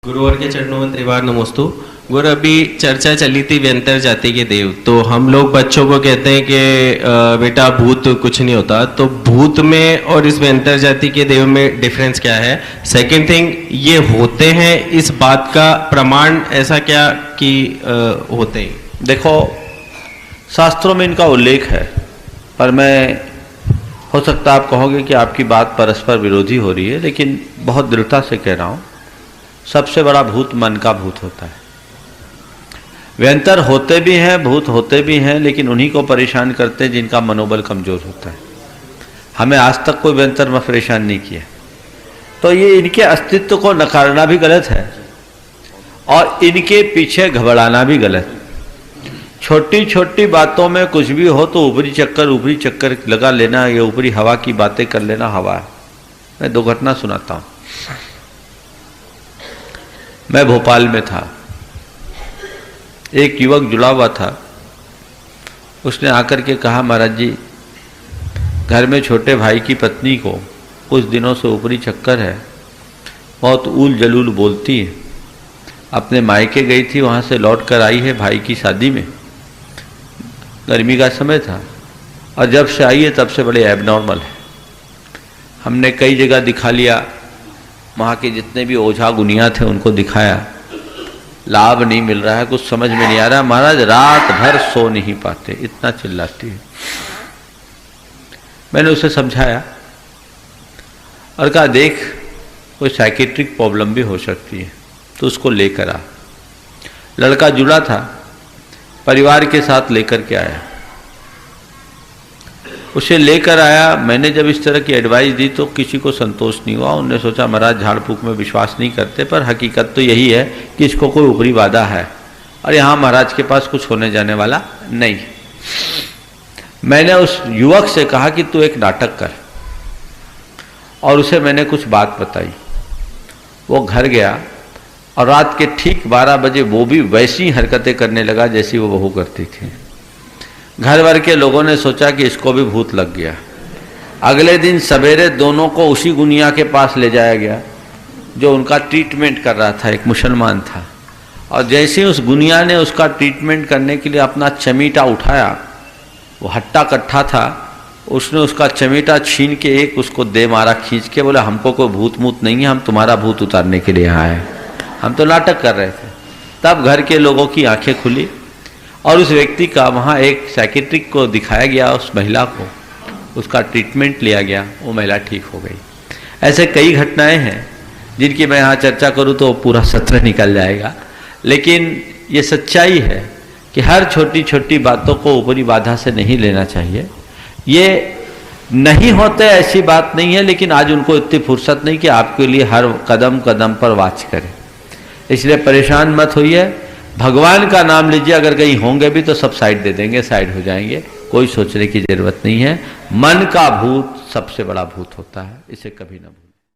गुरुवर के चरणों में त्रिवार नमोस्तु। गुरु, अभी चर्चा चली थी व्यंतर जाति के देव, तो हम लोग बच्चों को कहते हैं कि बेटा भूत कुछ नहीं होता, तो भूत में और इस व्यंतर जाति के देव में डिफरेंस क्या है? सेकंड थिंग, ये होते हैं, इस बात का प्रमाण ऐसा क्या कि होते हैं? देखो, शास्त्रों में इनका उल्लेख है, पर मैं हो सकता आप कहोगे कि आपकी बात परस्पर विरोधी हो रही है, लेकिन बहुत दृढ़ता से कह रहा हूँ, सबसे बड़ा भूत मन का भूत होता है। व्यंतर होते भी हैं, भूत होते भी हैं, लेकिन उन्हीं को परेशान करते हैं जिनका मनोबल कमजोर होता है। हमें आज तक कोई व्यंतर में परेशान नहीं किया, तो ये इनके अस्तित्व को नकारना भी गलत है और इनके पीछे घबराना भी गलत। छोटी छोटी बातों में कुछ भी हो तो ऊपरी चक्कर लगा लेना, ये ऊपरी हवा की बातें कर लेना हवा है। मैं दो घटना सुनाता हूँ। मैं भोपाल में था, एक युवक जुड़ा हुआ था, उसने आकर के कहा, महाराज जी, घर में छोटे भाई की पत्नी को कुछ दिनों से ऊपरी चक्कर है, बहुत ऊल जलूल बोलती है, अपने मायके गई थी, वहाँ से लौट कर आई है भाई की शादी में, गर्मी का समय था, और जब से आई है तब से बड़े एबनॉर्मल है। हमने कई जगह दिखा लिया, वहाँ के जितने भी ओझा गुनिया थे उनको दिखाया, लाभ नहीं मिल रहा है, कुछ समझ में नहीं आ रहा। महाराज रात भर सो नहीं पाते, इतना चिल्लाती है। मैंने उसे समझाया और कहा, देख, कोई साइकेट्रिक प्रॉब्लम भी हो सकती है, तो उसको लेकर आ। लड़का जुड़ा था, परिवार के साथ लेकर के आया, उसे लेकर आया। मैंने जब इस तरह की एडवाइस दी तो किसी को संतोष नहीं हुआ। उन्होंने सोचा महाराज झाड़ फूक में विश्वास नहीं करते, पर हकीकत तो यही है कि इसको कोई ऊपरी बाधा है और यहाँ महाराज के पास कुछ होने जाने वाला नहीं। मैंने उस युवक से कहा कि तू एक नाटक कर, और उसे मैंने कुछ बात बताई। वो घर गया और रात के ठीक 12 बजे वो भी वैसी हरकतें करने लगा जैसी वो बहू करती थी। घर भर के लोगों ने सोचा कि इसको भी भूत लग गया। अगले दिन सवेरे दोनों को उसी गुनिया के पास ले जाया गया जो उनका ट्रीटमेंट कर रहा था, एक मुसलमान था। और जैसे ही उस गुनिया ने उसका ट्रीटमेंट करने के लिए अपना चमीटा उठाया, वो हट्टा कट्ठा था, उसने उसका चमीटा छीन के एक उसको दे मारा खींच के, बोला, हमको कोई भूत मूत नहीं है, हम तुम्हारा भूत उतारने के लिए आए हैं, हम तो नाटक कर रहे थे। तब घर के लोगों की आंखें खुली और उस व्यक्ति का वहाँ एक साइकेट्रिक को दिखाया गया, उस महिला को, उसका ट्रीटमेंट लिया गया, वो महिला ठीक हो गई। ऐसे कई घटनाएं हैं जिनकी मैं यहाँ चर्चा करूँ तो पूरा सत्र निकल जाएगा, लेकिन ये सच्चाई है कि हर छोटी छोटी बातों को ऊपरी बाधा से नहीं लेना चाहिए। ये नहीं होते ऐसी बात नहीं है, लेकिन आज उनको इतनी फुर्सत नहीं कि आपके लिए हर कदम कदम पर वाच करें, इसलिए परेशान मत होइए। भगवान का नाम लीजिए, अगर कहीं होंगे भी तो सब साइड दे देंगे, साइड हो जाएंगे, कोई सोचने की जरूरत नहीं है। मन का भूत सबसे बड़ा भूत होता है, इसे कभी ना